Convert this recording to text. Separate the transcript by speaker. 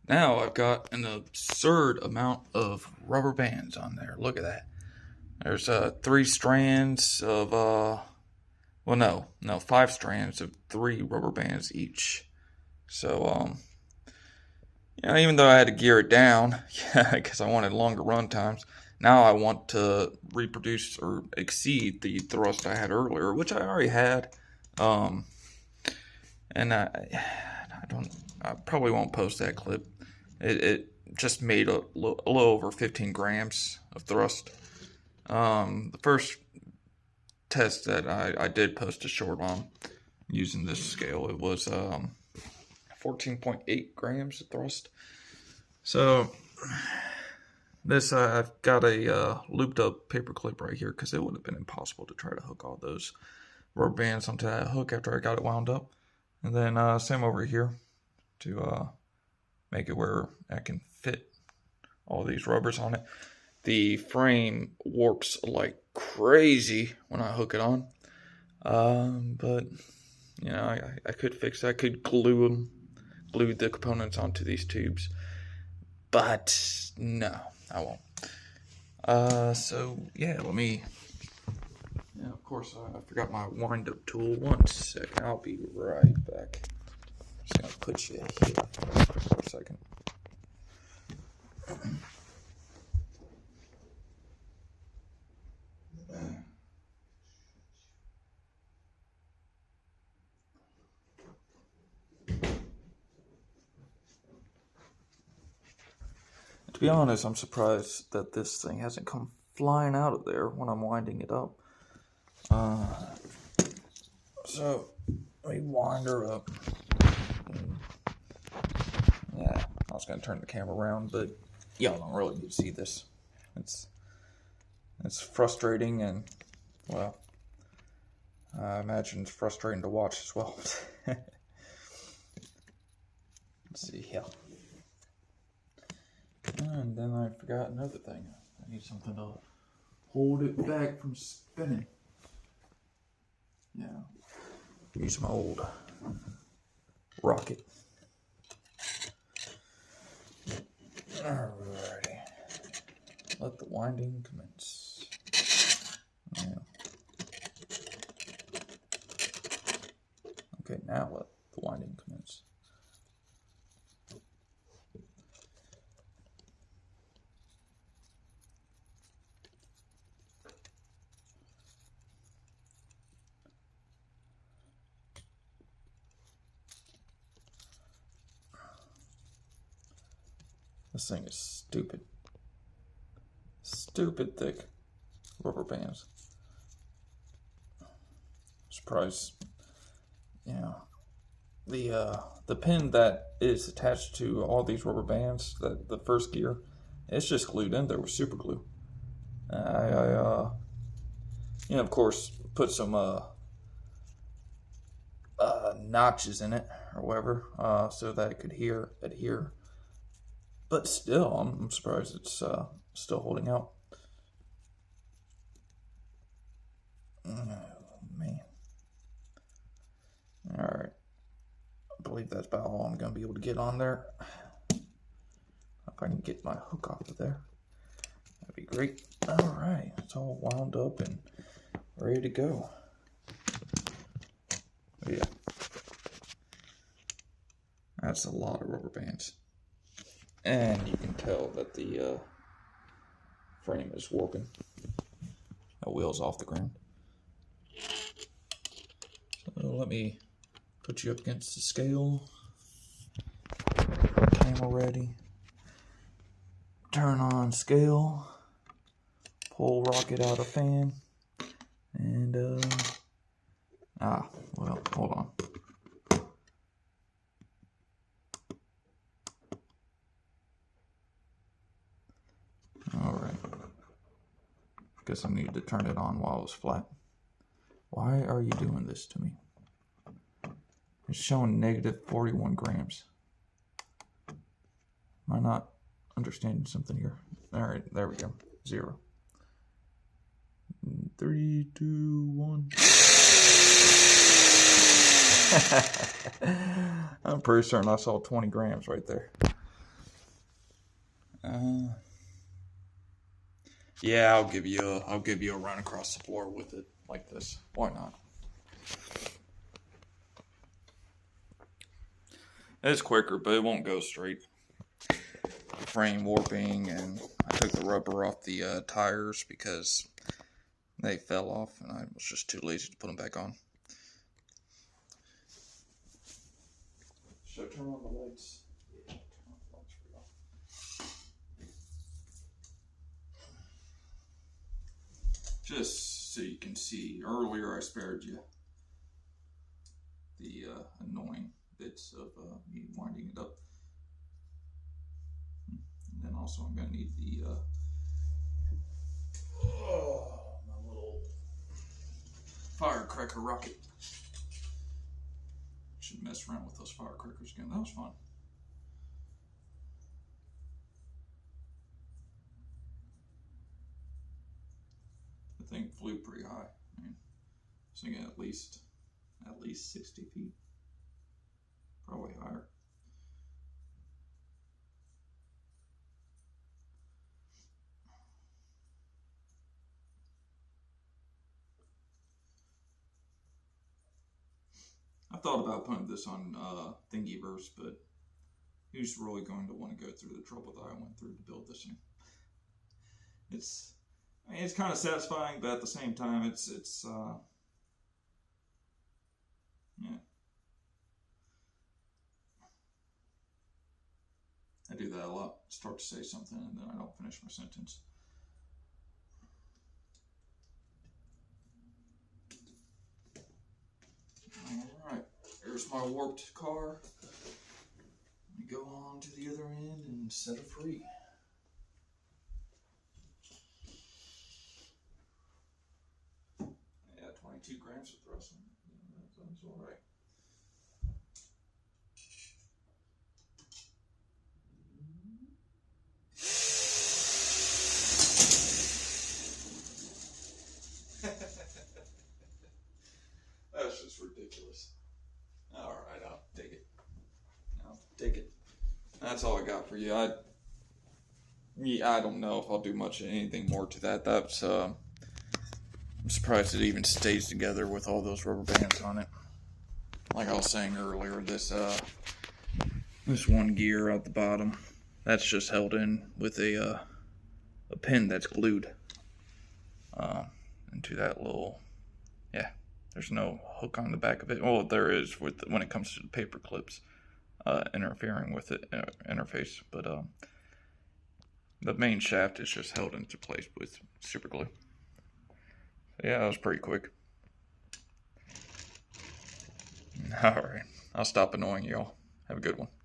Speaker 1: Now I've got an absurd amount of rubber bands on there. Look at that. There's 3 strands of no, 5 strands of 3 rubber bands each. So even though I had to gear it down, because I wanted longer run times, now I want to reproduce or exceed the thrust I had earlier, which I already had. And I probably won't post that clip. It just made a little over 15 grams of thrust. The first test that I did post a short on using this scale, it was 14.8 grams of thrust. So this I've got a looped up paper clip right here because it would have been impossible to try to hook all those rubber bands onto that hook after I got it wound up. And then same over here to make it where I can fit all these rubbers on it. The frame warps like crazy when I hook it on. But I could fix that. I could glue the components onto these tubes. But no, I won't. So yeah, let me. Yeah, of course, I forgot my wind-up tool. 1 second, I'll be right back. Just gonna put you here for a second. To be honest, I'm surprised that this thing hasn't come flying out of there when I'm winding it up. So let me wind her up. Yeah, I was gonna turn the camera around, but y'all don't really need to see this. It's frustrating, and well, I imagine it's frustrating to watch as well. Let's see here. And then I forgot another thing. I need something to hold it back from spinning. Yeah. Use my old rocket. Alrighty. Let the winding commence. Yeah. Okay, now let the winding commence. This thing is stupid. Stupid thick rubber bands. Surprise. The pin that is attached to all these rubber bands, the first gear, it's just glued in there with super glue. I of course, put some notches in it or whatever, so that it could adhere. But still, I'm surprised it's still holding out. Oh, man. Alright. I believe that's about all I'm going to be able to get on there. If I can get my hook off of there, that'd be great. Alright, it's all wound up and ready to go. Yeah. That's a lot of rubber bands. And you can tell that the frame is warping. The wheel's off the ground. So let me put you up against the scale. Camera ready. Turn on scale. Pull rocket out of fan. And, well, hold on. Alright. Guess I needed to turn it on while it was flat. Why are you doing this to me? It's showing negative 41 grams. Am I not understanding something here? Alright, there we go. 0. 3, 2, 1. I'm pretty certain I saw 20 grams right there. Yeah, I'll give you a run across the floor with it like this. Why not? It's quicker, but it won't go straight. Frame warping, and I took the rubber off the tires because they fell off, and I was just too lazy to put them back on. Should I turn on the lights? Yeah, turn on the lights for y'all. Just so you can see, earlier I spared you the annoying bits of me winding it up. And then also I'm going to need the my little firecracker rocket. Should mess around with those firecrackers again. That was fun. The thing flew pretty high. I mean, I was thinking at least 60 feet. Probably higher. I thought about putting this on Thingiverse, but who's really going to want to go through the trouble that I went through to build this thing? I mean, it's kind of satisfying, but at the same time, it's yeah. I do that a lot. Start to say something and then I don't finish my sentence. Alright, there's my warped car. Let me go on to the other end and set her free. Yeah, 22 grams of thrust. Yeah, that sounds alright. That's just ridiculous. Alright, I'll take it. That's all I got for you. I don't know if I'll do much anything more to that. That's I'm surprised it even stays together with all those rubber bands on it. Like I was saying earlier, this one gear at the bottom, that's just held in with a pin that's glued into that little, yeah, there's no hook on the back of it. Well, there is when it comes to the paper clips interfering with it interface, but the main shaft is just held into place with super glue. So yeah, that was pretty quick. Alright, I'll stop annoying y'all. Have a good one.